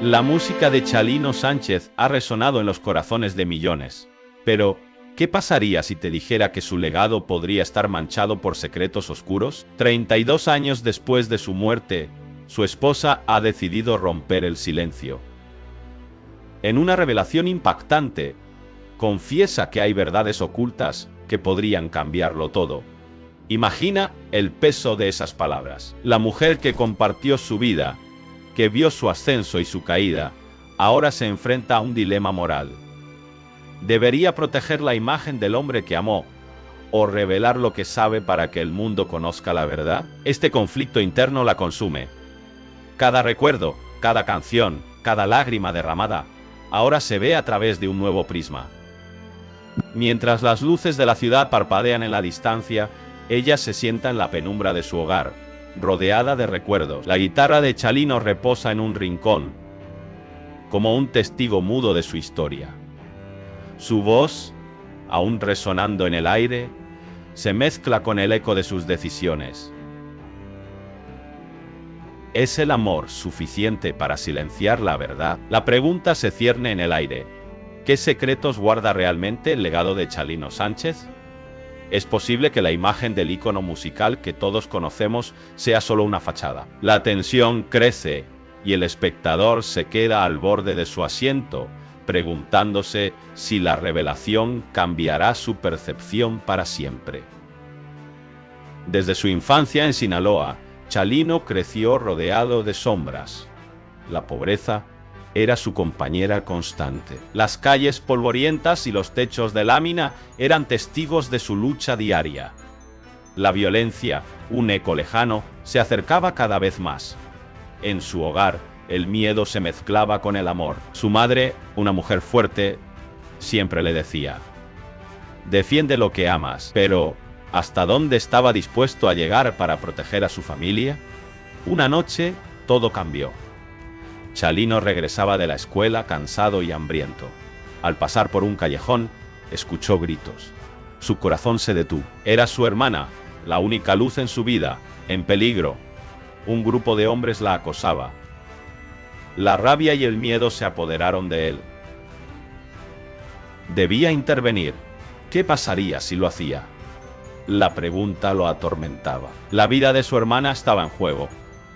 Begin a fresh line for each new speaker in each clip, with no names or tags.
La música de Chalino Sánchez ha resonado en los corazones de millones. Pero, ¿qué pasaría si te dijera que su legado podría estar manchado por secretos oscuros? 32 años después de su muerte, su esposa ha decidido romper el silencio. En una revelación impactante, confiesa que hay verdades ocultas que podrían cambiarlo todo. Imagina el peso de esas palabras. La mujer que compartió su vida, que vio su ascenso y su caída, ahora se enfrenta a un dilema moral. ¿Debería proteger la imagen del hombre que amó o revelar lo que sabe para que el mundo conozca la verdad? Este conflicto interno la consume. Cada recuerdo, cada canción, cada lágrima derramada, ahora se ve a través de un nuevo prisma. Mientras las luces de la ciudad parpadean en la distancia, ella se sienta en la penumbra de su hogar, rodeada de recuerdos. La guitarra de Chalino reposa en un rincón, como un testigo mudo de su historia. Su voz, aún resonando en el aire, se mezcla con el eco de sus decisiones. ¿Es el amor suficiente para silenciar la verdad? La pregunta se cierne en el aire. ¿Qué secretos guarda realmente el legado de Chalino Sánchez? Es posible que la imagen del ícono musical que todos conocemos sea solo una fachada. La tensión crece y el espectador se queda al borde de su asiento, preguntándose si la revelación cambiará su percepción para siempre. Desde su infancia en Sinaloa, Chalino creció rodeado de sombras. La pobreza era su compañera constante. Las calles polvorientas y los techos de lámina eran testigos de su lucha diaria. La violencia, un eco lejano, se acercaba cada vez más. En su hogar, el miedo se mezclaba con el amor. Su madre, una mujer fuerte, siempre le decía: defiende lo que amas. Pero, ¿hasta dónde estaba dispuesto a llegar para proteger a su familia? Una noche, todo cambió. Chalino regresaba de la escuela cansado y hambriento. Al pasar por un callejón, escuchó gritos. Su corazón se detuvo. Era su hermana, la única luz en su vida, en peligro. Un grupo de hombres la acosaba. La rabia y el miedo se apoderaron de él. Debía intervenir. ¿Qué pasaría si lo hacía? La pregunta lo atormentaba. La vida de su hermana estaba en juego,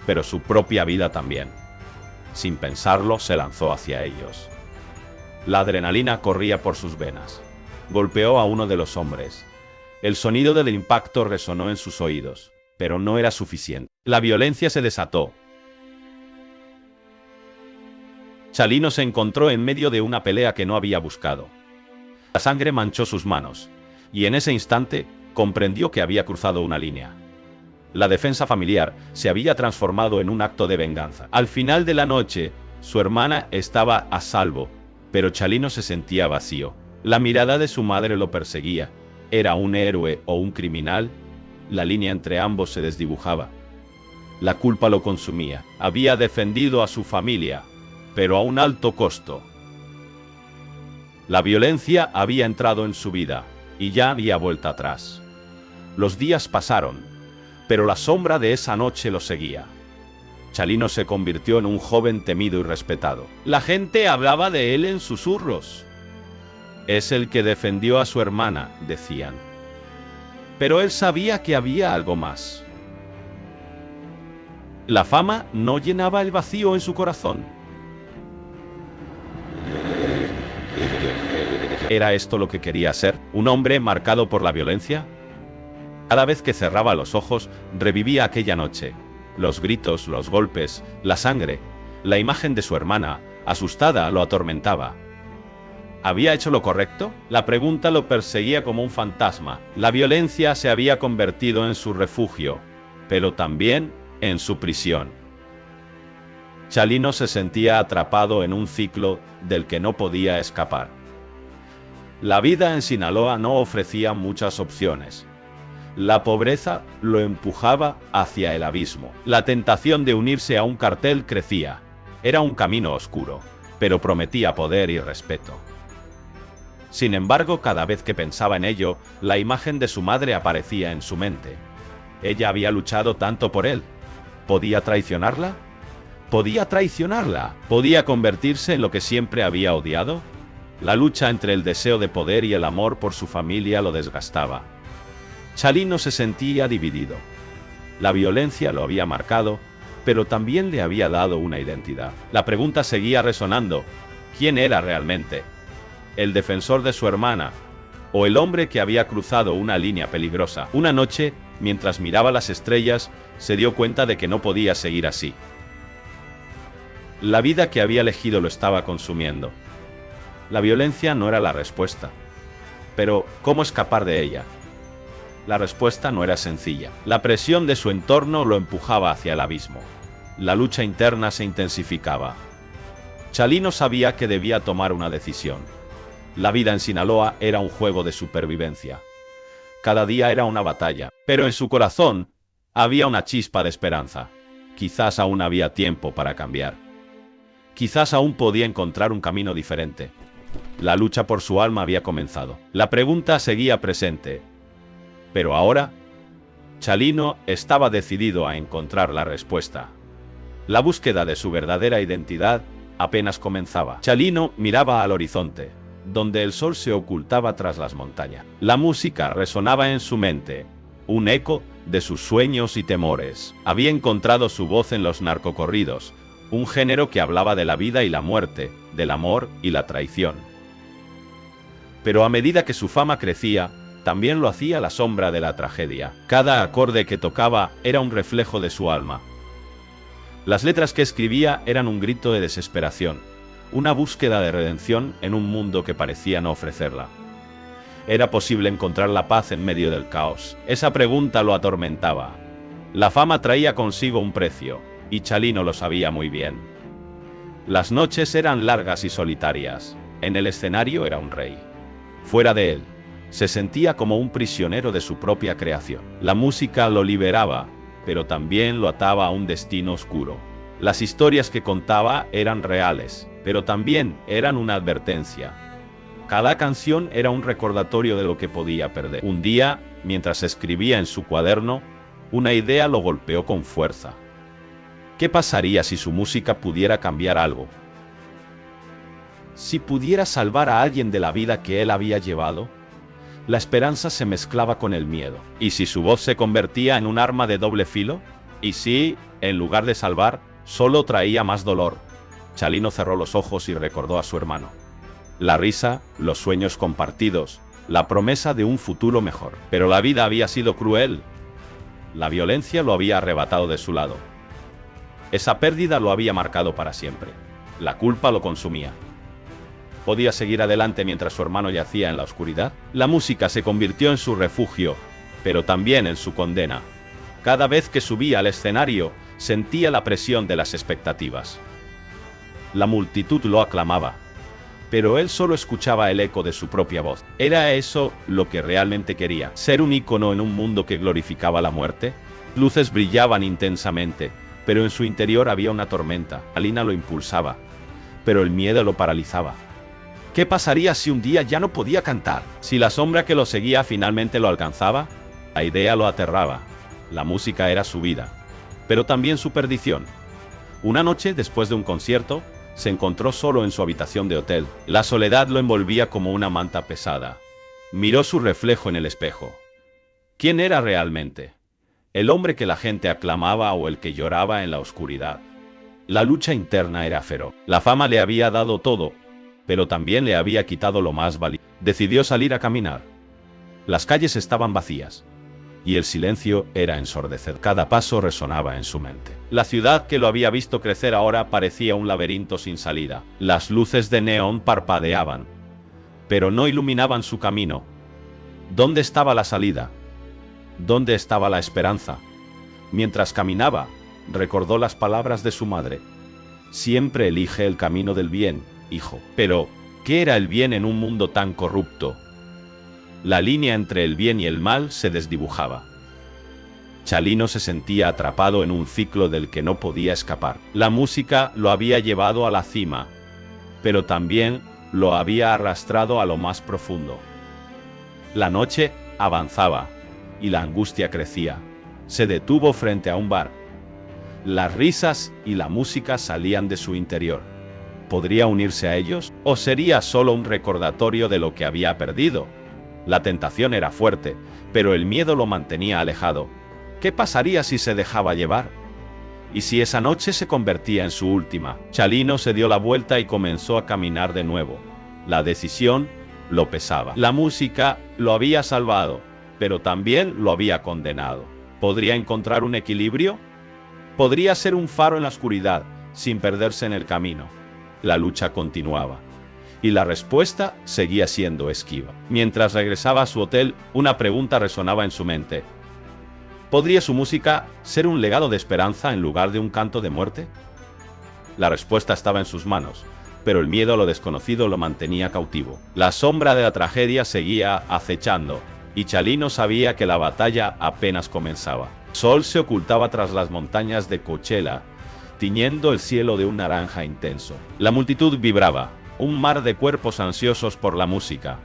pero su propia vida también. Sin pensarlo, se lanzó hacia ellos. La adrenalina corría por sus venas. Golpeó a uno de los hombres. El sonido del impacto resonó en sus oídos, pero no era suficiente. La violencia se desató. Chalino se encontró en medio de una pelea que no había buscado. La sangre manchó sus manos, y en ese instante comprendió que había cruzado una línea. La defensa familiar se había transformado en un acto de venganza. Al final de la noche, su hermana estaba a salvo, pero Chalino se sentía vacío. La mirada de su madre lo perseguía. ¿Era un héroe o un criminal? La línea entre ambos se desdibujaba. La culpa lo consumía. Había defendido a su familia, pero a un alto costo. La violencia había entrado en su vida, y ya había vuelta atrás. Los días pasaron, pero la sombra de esa noche lo seguía. Chalino se convirtió en un joven temido y respetado. La gente hablaba de él en susurros. Es el que defendió a su hermana, decían. Pero él sabía que había algo más. La fama no llenaba el vacío en su corazón. ¿Era esto lo que quería ser? ¿Un hombre marcado por la violencia? Cada vez que cerraba los ojos, revivía aquella noche. Los gritos, los golpes, la sangre. La imagen de su hermana, asustada, lo atormentaba. ¿Había hecho lo correcto? La pregunta lo perseguía como un fantasma. La violencia se había convertido en su refugio, pero también en su prisión. Chalino se sentía atrapado en un ciclo del que no podía escapar. La vida en Sinaloa no ofrecía muchas opciones. La pobreza lo empujaba hacia el abismo. La tentación de unirse a un cartel crecía. Era un camino oscuro, pero prometía poder y respeto. Sin embargo, cada vez que pensaba en ello, la imagen de su madre aparecía en su mente. Ella había luchado tanto por él. ¿Podía traicionarla? ¿Podía traicionarla? ¿Podía convertirse en lo que siempre había odiado? La lucha entre el deseo de poder y el amor por su familia lo desgastaba. Chalino se sentía dividido. La violencia lo había marcado, pero también le había dado una identidad. La pregunta seguía resonando. ¿Quién era realmente? ¿El defensor de su hermana? ¿O el hombre que había cruzado una línea peligrosa? Una noche, mientras miraba las estrellas, se dio cuenta de que no podía seguir así. La vida que había elegido lo estaba consumiendo. La violencia no era la respuesta. Pero, ¿cómo escapar de ella? La respuesta no era sencilla. La presión de su entorno lo empujaba hacia el abismo. La lucha interna se intensificaba. Chalino sabía que debía tomar una decisión. La vida en Sinaloa era un juego de supervivencia. Cada día era una batalla, pero en su corazón había una chispa de esperanza. Quizás aún había tiempo para cambiar. Quizás aún podía encontrar un camino diferente. La lucha por su alma había comenzado. La pregunta seguía presente. Pero ahora, Chalino estaba decidido a encontrar la respuesta. La búsqueda de su verdadera identidad apenas comenzaba. Chalino miraba al horizonte, donde el sol se ocultaba tras las montañas. La música resonaba en su mente, un eco de sus sueños y temores. Había encontrado su voz en los narcocorridos, un género que hablaba de la vida y la muerte, del amor y la traición. Pero a medida que su fama crecía, también lo hacía la sombra de la tragedia. Cada acorde que tocaba era un reflejo de su alma. Las letras que escribía eran un grito de desesperación, una búsqueda de redención en un mundo que parecía no ofrecerla. ¿Era posible encontrar la paz en medio del caos? Esa pregunta lo atormentaba. La fama traía consigo un precio, y Chalino lo sabía muy bien. Las noches eran largas y solitarias. En el escenario era un rey. Fuera de él, se sentía como un prisionero de su propia creación. La música lo liberaba, pero también lo ataba a un destino oscuro. Las historias que contaba eran reales, pero también eran una advertencia. Cada canción era un recordatorio de lo que podía perder. Un día, mientras escribía en su cuaderno, una idea lo golpeó con fuerza. ¿Qué pasaría si su música pudiera cambiar algo? Si pudiera salvar a alguien de la vida que él había llevado. La esperanza se mezclaba con el miedo. ¿Y si su voz se convertía en un arma de doble filo? ¿Y si, en lugar de salvar, solo traía más dolor? Chalino cerró los ojos y recordó a su hermano. La risa, los sueños compartidos, la promesa de un futuro mejor. Pero la vida había sido cruel. La violencia lo había arrebatado de su lado. Esa pérdida lo había marcado para siempre. La culpa lo consumía. ¿Podía seguir adelante mientras su hermano yacía en la oscuridad? La música se convirtió en su refugio, pero también en su condena. Cada vez que subía al escenario, sentía la presión de las expectativas. La multitud lo aclamaba, pero él solo escuchaba el eco de su propia voz. ¿Era eso lo que realmente quería? ¿Ser un ícono en un mundo que glorificaba la muerte? Luces brillaban intensamente, pero en su interior había una tormenta. Alina lo impulsaba, pero el miedo lo paralizaba. ¿Qué pasaría si un día ya no podía cantar? Si la sombra que lo seguía finalmente lo alcanzaba, la idea lo aterraba. La música era su vida, pero también su perdición. Una noche, después de un concierto, se encontró solo en su habitación de hotel. La soledad lo envolvía como una manta pesada. Miró su reflejo en el espejo. ¿Quién era realmente? ¿El hombre que la gente aclamaba o el que lloraba en la oscuridad? La lucha interna era feroz. La fama le había dado todo, pero también le había quitado lo más valioso. Decidió salir a caminar. Las calles estaban vacías, y el silencio era ensordecedor. Cada paso resonaba en su mente. La ciudad que lo había visto crecer ahora parecía un laberinto sin salida. Las luces de neón parpadeaban, pero no iluminaban su camino. ¿Dónde estaba la salida? ¿Dónde estaba la esperanza? Mientras caminaba, recordó las palabras de su madre. Siempre elige el camino del bien, hijo. Pero, ¿qué era el bien en un mundo tan corrupto? La línea entre el bien y el mal se desdibujaba. Chalino se sentía atrapado en un ciclo del que no podía escapar. La música lo había llevado a la cima, pero también lo había arrastrado a lo más profundo. La noche avanzaba, y la angustia crecía. Se detuvo frente a un bar. Las risas y la música salían de su interior. ¿Podría unirse a ellos? ¿O sería solo un recordatorio de lo que había perdido? La tentación era fuerte, pero el miedo lo mantenía alejado. ¿Qué pasaría si se dejaba llevar? ¿Y si esa noche se convertía en su última? Chalino se dio la vuelta y comenzó a caminar de nuevo. La decisión lo pesaba. La música lo había salvado, pero también lo había condenado. ¿Podría encontrar un equilibrio? ¿Podría ser un faro en la oscuridad, sin perderse en el camino? La lucha continuaba. Y la respuesta seguía siendo esquiva. Mientras regresaba a su hotel, una pregunta resonaba en su mente. ¿Podría su música ser un legado de esperanza en lugar de un canto de muerte? La respuesta estaba en sus manos, pero el miedo a lo desconocido lo mantenía cautivo. La sombra de la tragedia seguía acechando, y Chalino sabía que la batalla apenas comenzaba. El sol se ocultaba tras las montañas de Coachella, tiñendo el cielo de un naranja intenso. La multitud vibraba, un mar de cuerpos ansiosos por la música.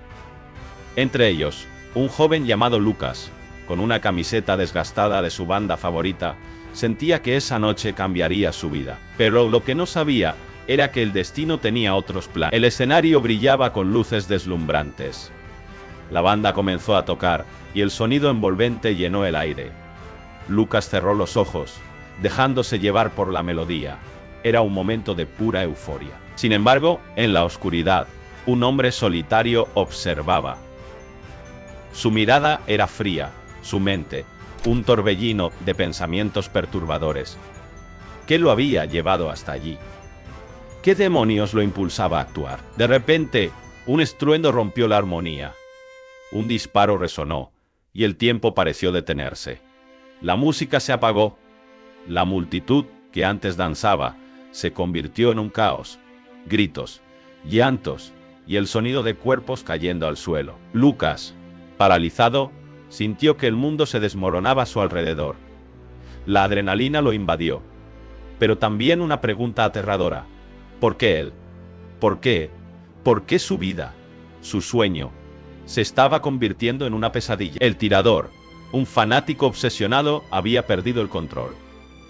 Entre ellos, un joven llamado Lucas, con una camiseta desgastada de su banda favorita, sentía que esa noche cambiaría su vida. Pero lo que no sabía era que el destino tenía otros planes. El escenario brillaba con luces deslumbrantes. La banda comenzó a tocar, y el sonido envolvente llenó el aire. Lucas cerró los ojos, dejándose llevar por la melodía. Era un momento de pura euforia. Sin embargo, en la oscuridad, un hombre solitario observaba. Su mirada era fría, su mente, un torbellino de pensamientos perturbadores. ¿Qué lo había llevado hasta allí? ¿Qué demonios lo impulsaba a actuar? De repente, un estruendo rompió la armonía. Un disparo resonó, y el tiempo pareció detenerse. La música se apagó. La multitud, que antes danzaba, se convirtió en un caos. Gritos, llantos, y el sonido de cuerpos cayendo al suelo. Lucas, paralizado, sintió que el mundo se desmoronaba a su alrededor. La adrenalina lo invadió, pero también una pregunta aterradora. ¿Por qué él? ¿Por qué? ¿Por qué su vida, su sueño, se estaba convirtiendo en una pesadilla? El tirador, un fanático obsesionado, había perdido el control.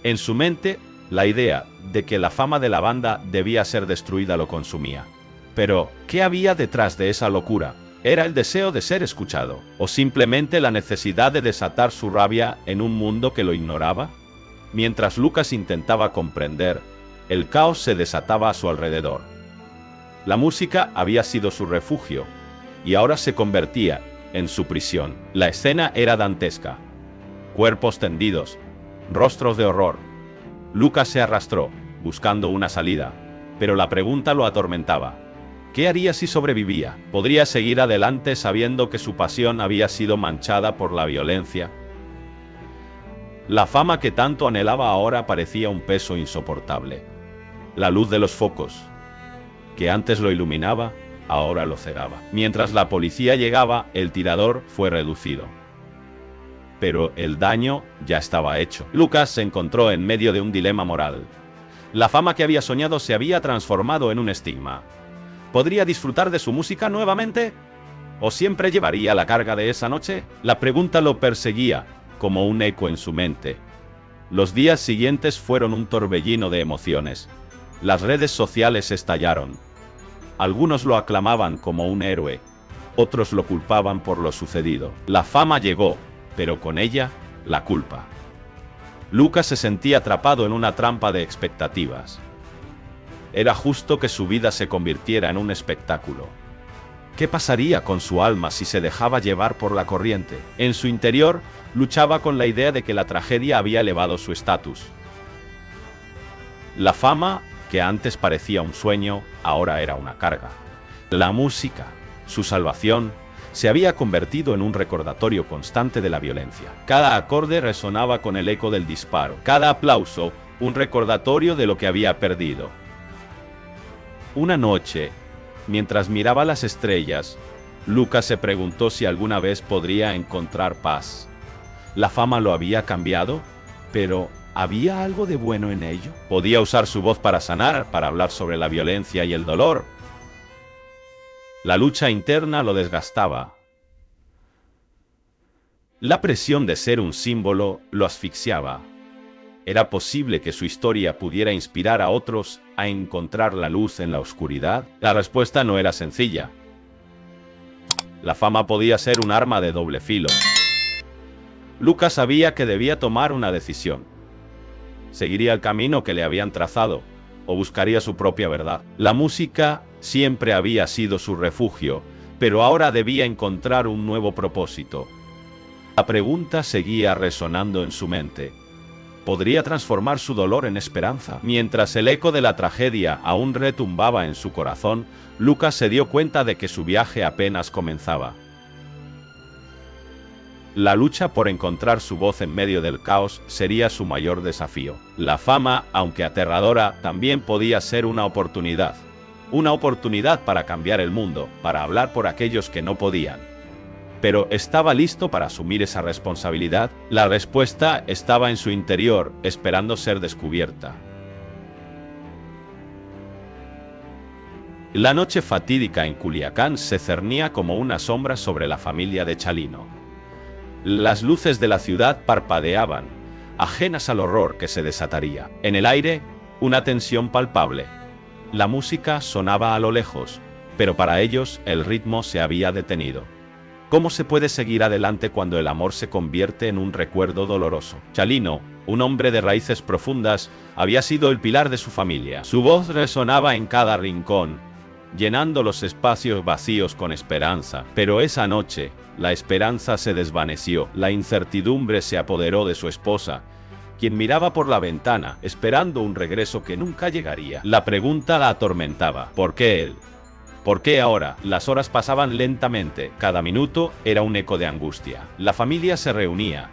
En su mente, la idea de que la fama de la banda debía ser destruida lo consumía. Pero, ¿qué había detrás de esa locura? ¿Era el deseo de ser escuchado? ¿O simplemente la necesidad de desatar su rabia en un mundo que lo ignoraba? Mientras Lucas intentaba comprender, el caos se desataba a su alrededor. La música había sido su refugio, y ahora se convertía en su prisión. La escena era dantesca. Cuerpos tendidos, rostros de horror. Lucas se arrastró, buscando una salida, pero la pregunta lo atormentaba. ¿Qué haría si sobrevivía? ¿Podría seguir adelante sabiendo que su pasión había sido manchada por la violencia? La fama que tanto anhelaba ahora parecía un peso insoportable. La luz de los focos, que antes lo iluminaba, ahora lo cegaba. Mientras la policía llegaba, el tirador fue reducido. Pero el daño ya estaba hecho. Lucas se encontró en medio de un dilema moral. La fama que había soñado se había transformado en un estigma. ¿Podría disfrutar de su música nuevamente? ¿O siempre llevaría la carga de esa noche? La pregunta lo perseguía, como un eco en su mente. Los días siguientes fueron un torbellino de emociones. Las redes sociales estallaron. Algunos lo aclamaban como un héroe, otros lo culpaban por lo sucedido. La fama llegó, pero con ella, la culpa. Lucas se sentía atrapado en una trampa de expectativas. Era justo que su vida se convirtiera en un espectáculo. ¿Qué pasaría con su alma si se dejaba llevar por la corriente? En su interior, luchaba con la idea de que la tragedia había elevado su estatus. La fama, que antes parecía un sueño, ahora era una carga. La música, su salvación, se había convertido en un recordatorio constante de la violencia. Cada acorde resonaba con el eco del disparo. Cada aplauso, un recordatorio de lo que había perdido. Una noche, mientras miraba las estrellas, Lucas se preguntó si alguna vez podría encontrar paz. La fama lo había cambiado, pero ¿había algo de bueno en ello? Podía usar su voz para sanar, para hablar sobre la violencia y el dolor. La lucha interna lo desgastaba. La presión de ser un símbolo lo asfixiaba. ¿Era posible que su historia pudiera inspirar a otros a encontrar la luz en la oscuridad? La respuesta no era sencilla. La fama podía ser un arma de doble filo. Lucas sabía que debía tomar una decisión. ¿Seguiría el camino que le habían trazado o buscaría su propia verdad? La música siempre había sido su refugio, pero ahora debía encontrar un nuevo propósito. La pregunta seguía resonando en su mente. ¿Podría transformar su dolor en esperanza? Mientras el eco de la tragedia aún retumbaba en su corazón, Lucas se dio cuenta de que su viaje apenas comenzaba. La lucha por encontrar su voz en medio del caos sería su mayor desafío. La fama, aunque aterradora, también podía ser una oportunidad. Una oportunidad para cambiar el mundo, para hablar por aquellos que no podían. Pero ¿estaba listo para asumir esa responsabilidad? La respuesta estaba en su interior, esperando ser descubierta. La noche fatídica en Culiacán se cernía como una sombra sobre la familia de Chalino. Las luces de la ciudad parpadeaban, ajenas al horror que se desataría. En el aire, una tensión palpable. La música sonaba a lo lejos, pero para ellos el ritmo se había detenido. ¿Cómo se puede seguir adelante cuando el amor se convierte en un recuerdo doloroso? Chalino, un hombre de raíces profundas, había sido el pilar de su familia. Su voz resonaba en cada rincón, llenando los espacios vacíos con esperanza. Pero esa noche, la esperanza se desvaneció. La incertidumbre se apoderó de su esposa, quien miraba por la ventana, esperando un regreso que nunca llegaría. La pregunta la atormentaba. ¿Por qué él? ¿Por qué ahora? Las horas pasaban lentamente, cada minuto era un eco de angustia. La familia se reunía,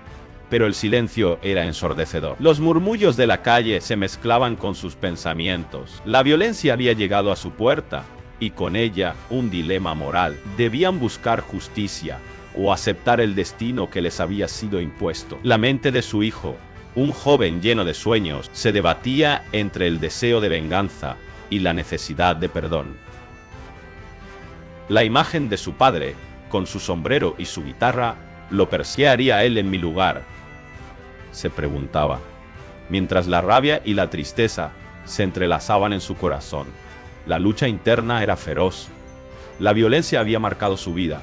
pero el silencio era ensordecedor. Los murmullos de la calle se mezclaban con sus pensamientos. La violencia había llegado a su puerta, y con ella un dilema moral. Debían buscar justicia, o aceptar el destino que les había sido impuesto. La mente de su hijo, un joven lleno de sueños, se debatía entre el deseo de venganza y la necesidad de perdón. La imagen de su padre, con su sombrero y su guitarra, ¿lo perseguiría él en mi lugar?, se preguntaba, mientras la rabia y la tristeza se entrelazaban en su corazón. La lucha interna era feroz. La violencia había marcado su vida,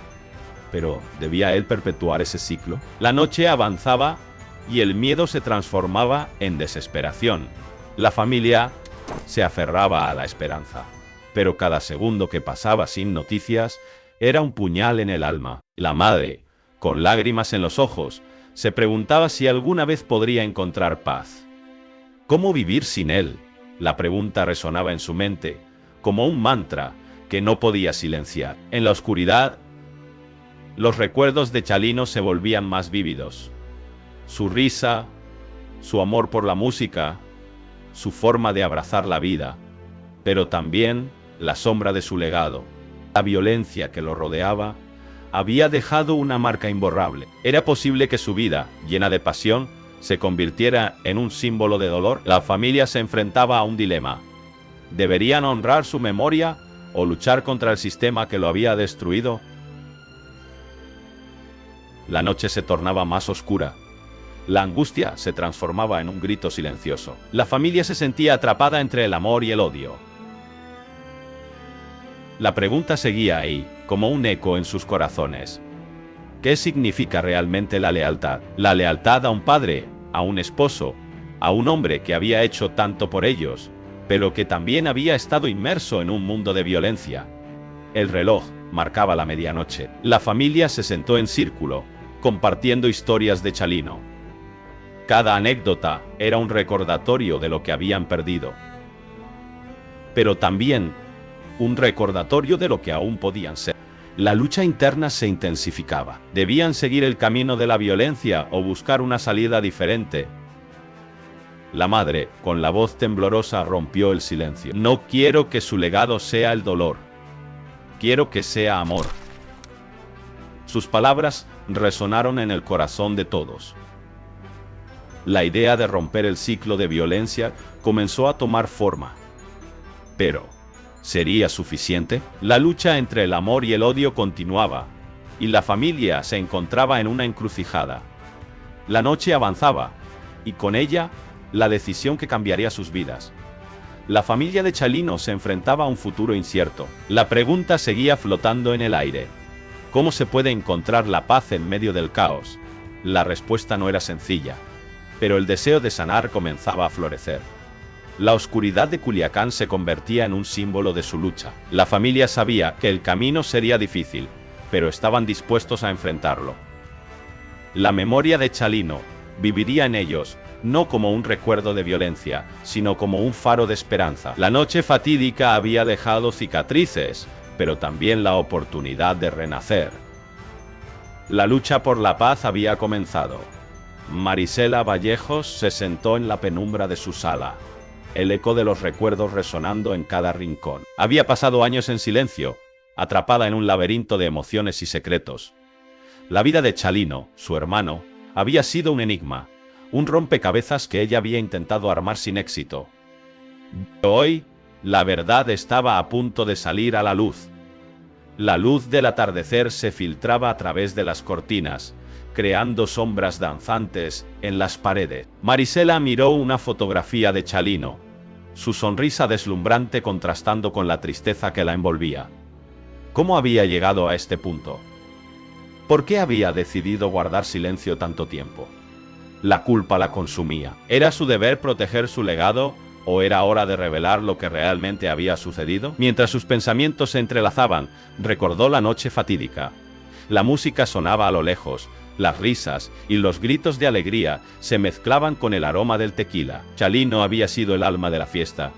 pero ¿debía él perpetuar ese ciclo? La noche avanzaba y el miedo se transformaba en desesperación. La familia se aferraba a la esperanza, pero cada segundo que pasaba sin noticias era un puñal en el alma. La madre, con lágrimas en los ojos, se preguntaba si alguna vez podría encontrar paz. ¿Cómo vivir sin él? La pregunta resonaba en su mente, como un mantra que no podía silenciar. En la oscuridad, los recuerdos de Chalino se volvían más vívidos. Su risa, su amor por la música, su forma de abrazar la vida, pero también la sombra de su legado. La violencia que lo rodeaba había dejado una marca imborrable. ¿Era posible que su vida, llena de pasión, se convirtiera en un símbolo de dolor? La familia se enfrentaba a un dilema. ¿Deberían honrar su memoria o luchar contra el sistema que lo había destruido? La noche se tornaba más oscura. La angustia se transformaba en un grito silencioso. La familia se sentía atrapada entre el amor y el odio. La pregunta seguía ahí, como un eco en sus corazones. ¿Qué significa realmente la lealtad? La lealtad a un padre, a un esposo, a un hombre que había hecho tanto por ellos, pero que también había estado inmerso en un mundo de violencia. El reloj marcaba la medianoche. La familia se sentó en círculo, compartiendo historias de Chalino. Cada anécdota era un recordatorio de lo que habían perdido, pero también un recordatorio de lo que aún podían ser. La lucha interna se intensificaba. ¿Debían seguir el camino de la violencia o buscar una salida diferente? La madre, con la voz temblorosa, rompió el silencio. No quiero que su legado sea el dolor. Quiero que sea amor. Sus palabras resonaron en el corazón de todos. La idea de romper el ciclo de violencia comenzó a tomar forma. Pero ¿sería suficiente? La lucha entre el amor y el odio continuaba, y la familia se encontraba en una encrucijada. La noche avanzaba, y con ella, la decisión que cambiaría sus vidas. La familia de Chalino se enfrentaba a un futuro incierto. La pregunta seguía flotando en el aire. ¿Cómo se puede encontrar la paz en medio del caos? La respuesta no era sencilla, pero el deseo de sanar comenzaba a florecer. La oscuridad de Culiacán se convertía en un símbolo de su lucha. La familia sabía que el camino sería difícil, pero estaban dispuestos a enfrentarlo. La memoria de Chalino viviría en ellos, no como un recuerdo de violencia, sino como un faro de esperanza. La noche fatídica había dejado cicatrices, pero también la oportunidad de renacer. La lucha por la paz había comenzado. Marisela Vallejos se sentó en la penumbra de su sala, el eco de los recuerdos resonando en cada rincón. Había pasado años en silencio, atrapada en un laberinto de emociones y secretos. La vida de Chalino, su hermano, había sido un enigma, un rompecabezas que ella había intentado armar sin éxito. Pero hoy, la verdad estaba a punto de salir a la luz. La luz del atardecer se filtraba a través de las cortinas, creando sombras danzantes en las paredes. Marisela miró una fotografía de Chalino, su sonrisa deslumbrante contrastando con la tristeza que la envolvía. ¿Cómo había llegado a este punto? ¿Por qué había decidido guardar silencio tanto tiempo? La culpa la consumía. ¿Era su deber proteger su legado, o era hora de revelar lo que realmente había sucedido? Mientras sus pensamientos se entrelazaban, recordó la noche fatídica. La música sonaba a lo lejos, las risas y los gritos de alegría se mezclaban con el aroma del tequila. Chalino había sido el alma de la fiesta,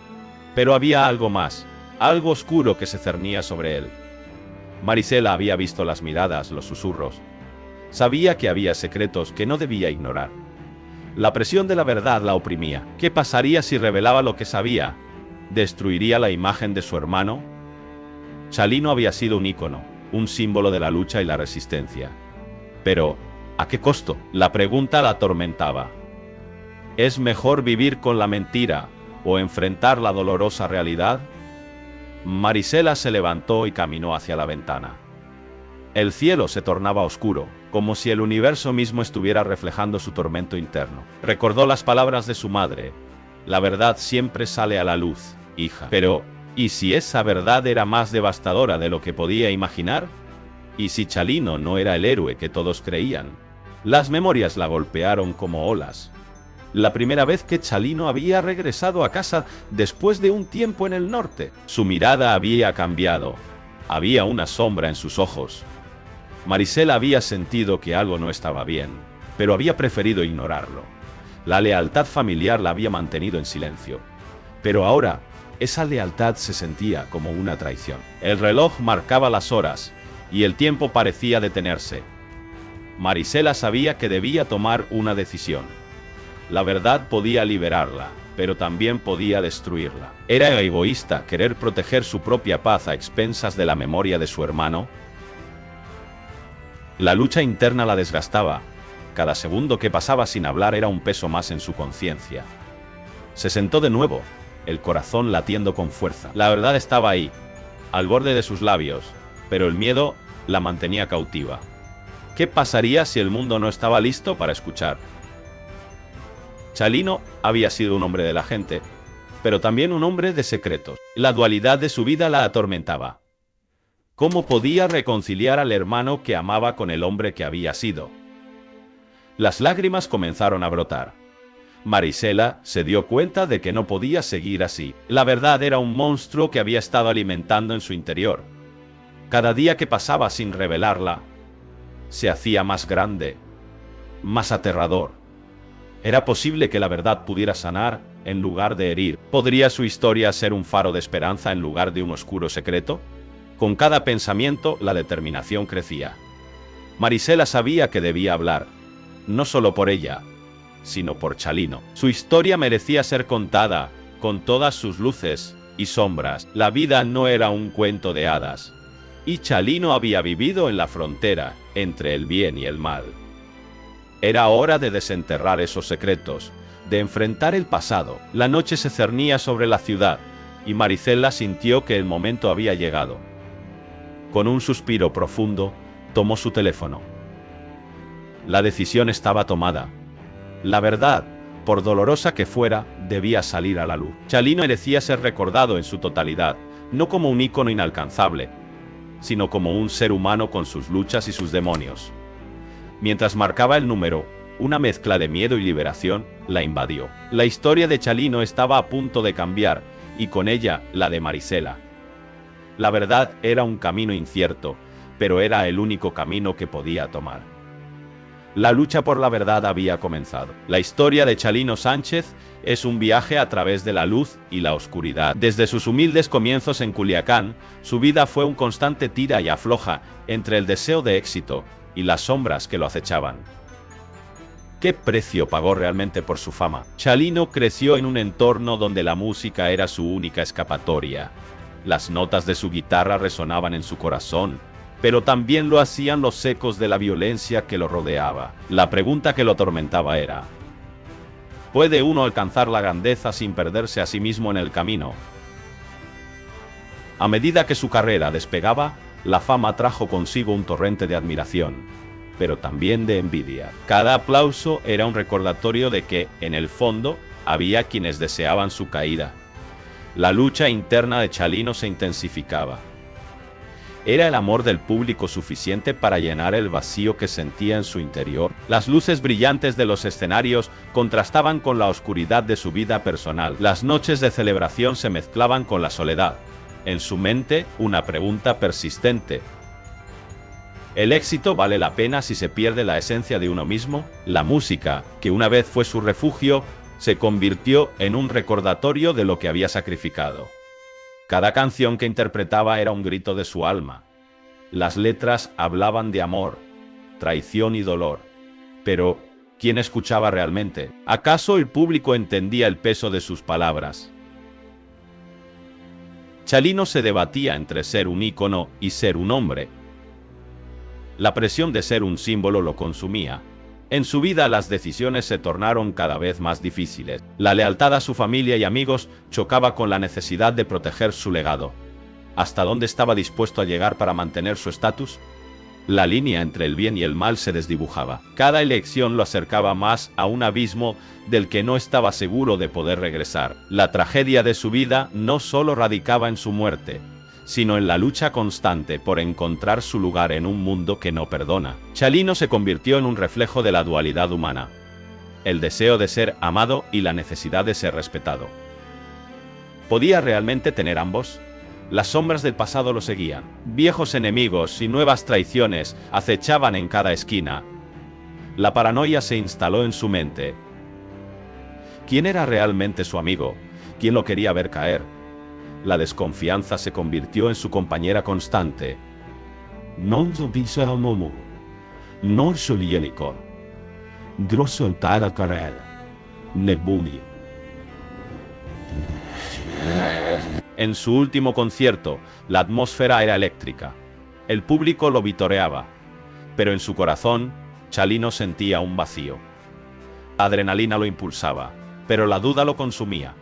pero había algo más, algo oscuro que se cernía sobre él. Marisela había visto las miradas, los susurros. Sabía que había secretos que no debía ignorar. La presión de la verdad la oprimía. ¿Qué pasaría si revelaba lo que sabía? ¿Destruiría la imagen de su hermano? Chalino había sido un ícono, un símbolo de la lucha y la resistencia. Pero, ¿a qué costo? La pregunta la atormentaba. ¿Es mejor vivir con la mentira o enfrentar la dolorosa realidad? Marisela se levantó y caminó hacia la ventana. El cielo se tornaba oscuro, como si el universo mismo estuviera reflejando su tormento interno. Recordó las palabras de su madre. La verdad siempre sale a la luz, hija. Pero, ¿y si esa verdad era más devastadora de lo que podía imaginar? ¿Y si Chalino no era el héroe que todos creían? Las memorias la golpearon como olas. La primera vez que Chalino había regresado a casa después de un tiempo en el norte. Su mirada había cambiado. Había una sombra en sus ojos. Marisela había sentido que algo no estaba bien, pero había preferido ignorarlo. La lealtad familiar la había mantenido en silencio. Pero ahora, esa lealtad se sentía como una traición. El reloj marcaba las horas, y el tiempo parecía detenerse. Marisela sabía que debía tomar una decisión. La verdad podía liberarla, pero también podía destruirla. ¿Era egoísta querer proteger su propia paz a expensas de la memoria de su hermano? La lucha interna la desgastaba. Cada segundo que pasaba sin hablar era un peso más en su conciencia. Se sentó de nuevo, el corazón latiendo con fuerza. La verdad estaba ahí, al borde de sus labios, pero el miedo la mantenía cautiva. ¿Qué pasaría si el mundo no estaba listo para escuchar? Chalino había sido un hombre de la gente, pero también un hombre de secretos. La dualidad de su vida la atormentaba. ¿Cómo podía reconciliar al hermano que amaba con el hombre que había sido? Las lágrimas comenzaron a brotar. Marisela se dio cuenta de que no podía seguir así. La verdad era un monstruo que había estado alimentando en su interior. Cada día que pasaba sin revelarla, se hacía más grande, más aterrador. ¿Era posible que la verdad pudiera sanar en lugar de herir? ¿Podría su historia ser un faro de esperanza en lugar de un oscuro secreto? Con cada pensamiento, la determinación crecía. Marisela sabía que debía hablar, no solo por ella, sino por Chalino. Su historia merecía ser contada, con todas sus luces y sombras. La vida no era un cuento de hadas, y Chalino había vivido en la frontera entre el bien y el mal. Era hora de desenterrar esos secretos, de enfrentar el pasado. La noche se cernía sobre la ciudad, y Marisela sintió que el momento había llegado. Con un suspiro profundo, tomó su teléfono. La decisión estaba tomada. La verdad, por dolorosa que fuera, debía salir a la luz. Chalino merecía ser recordado en su totalidad, no como un ícono inalcanzable, sino como un ser humano con sus luchas y sus demonios. Mientras marcaba el número, una mezcla de miedo y liberación la invadió. La historia de Chalino estaba a punto de cambiar, y con ella, la de Marisela. La verdad era un camino incierto, pero era el único camino que podía tomar. La lucha por la verdad había comenzado. La historia de Chalino Sánchez es un viaje a través de la luz y la oscuridad. Desde sus humildes comienzos en Culiacán, su vida fue un constante tira y afloja entre el deseo de éxito y las sombras que lo acechaban. ¿Qué precio pagó realmente por su fama? Chalino creció en un entorno donde la música era su única escapatoria. Las notas de su guitarra resonaban en su corazón, pero también lo hacían los ecos de la violencia que lo rodeaba. La pregunta que lo atormentaba era: ¿puede uno alcanzar la grandeza sin perderse a sí mismo en el camino? A medida que su carrera despegaba, la fama trajo consigo un torrente de admiración, pero también de envidia. Cada aplauso era un recordatorio de que, en el fondo, había quienes deseaban su caída. La lucha interna de Chalino se intensificaba. ¿Era el amor del público suficiente para llenar el vacío que sentía en su interior? Las luces brillantes de los escenarios contrastaban con la oscuridad de su vida personal. Las noches de celebración se mezclaban con la soledad. En su mente, una pregunta persistente: ¿el éxito vale la pena si se pierde la esencia de uno mismo? La música, que una vez fue su refugio, se convirtió en un recordatorio de lo que había sacrificado. Cada canción que interpretaba era un grito de su alma. Las letras hablaban de amor, traición y dolor. Pero, ¿quién escuchaba realmente? ¿Acaso el público entendía el peso de sus palabras? Chalino se debatía entre ser un ícono y ser un hombre. La presión de ser un símbolo lo consumía. En su vida las decisiones se tornaron cada vez más difíciles. La lealtad a su familia y amigos chocaba con la necesidad de proteger su legado. ¿Hasta dónde estaba dispuesto a llegar para mantener su estatus? La línea entre el bien y el mal se desdibujaba. Cada elección lo acercaba más a un abismo del que no estaba seguro de poder regresar. La tragedia de su vida no solo radicaba en su muerte, sino en la lucha constante por encontrar su lugar en un mundo que no perdona. Chalino se convirtió en un reflejo de la dualidad humana: el deseo de ser amado y la necesidad de ser respetado. ¿Podía realmente tener ambos? Las sombras del pasado lo seguían. Viejos enemigos y nuevas traiciones acechaban en cada esquina. La paranoia se instaló en su mente. ¿Quién era realmente su amigo? ¿Quién lo quería ver caer? La desconfianza se convirtió en su compañera constante. Non al momo, non solielicor, grosso altara carel, nebuni. En su último concierto, la atmósfera era eléctrica. El público lo vitoreaba, pero en su corazón, Chalino sentía un vacío. La adrenalina lo impulsaba, pero la duda lo consumía.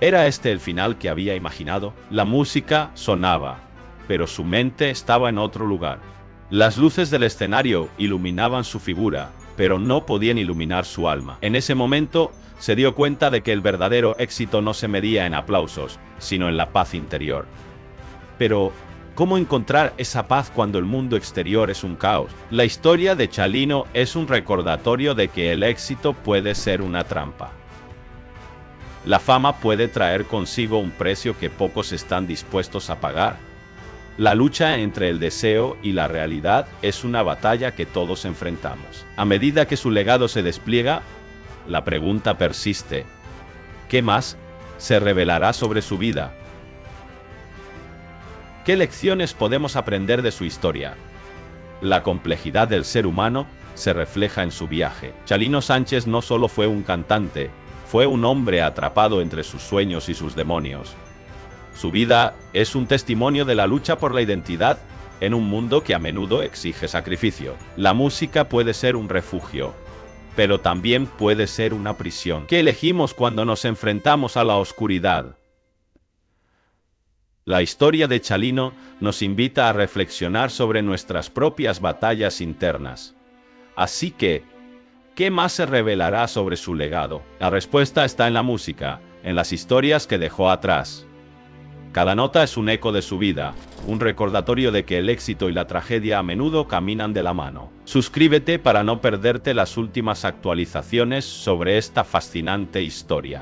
¿Era este el final que había imaginado? La música sonaba, pero su mente estaba en otro lugar. Las luces del escenario iluminaban su figura, pero no podían iluminar su alma. En ese momento, se dio cuenta de que el verdadero éxito no se medía en aplausos, sino en la paz interior. Pero, ¿cómo encontrar esa paz cuando el mundo exterior es un caos? La historia de Chalino es un recordatorio de que el éxito puede ser una trampa. La fama puede traer consigo un precio que pocos están dispuestos a pagar. La lucha entre el deseo y la realidad es una batalla que todos enfrentamos. A medida que su legado se despliega, la pregunta persiste: ¿qué más se revelará sobre su vida? ¿Qué lecciones podemos aprender de su historia? La complejidad del ser humano se refleja en su viaje. Chalino Sánchez no solo fue un cantante, fue un hombre atrapado entre sus sueños y sus demonios. Su vida es un testimonio de la lucha por la identidad en un mundo que a menudo exige sacrificio. La música puede ser un refugio, pero también puede ser una prisión. ¿Qué elegimos cuando nos enfrentamos a la oscuridad? La historia de Chalino nos invita a reflexionar sobre nuestras propias batallas internas. Así que, ¿Qué más se revelará sobre su legado? La respuesta está en la música, en las historias que dejó atrás. Cada nota es un eco de su vida, un recordatorio de que el éxito y la tragedia a menudo caminan de la mano. Suscríbete para no perderte las últimas actualizaciones sobre esta fascinante historia.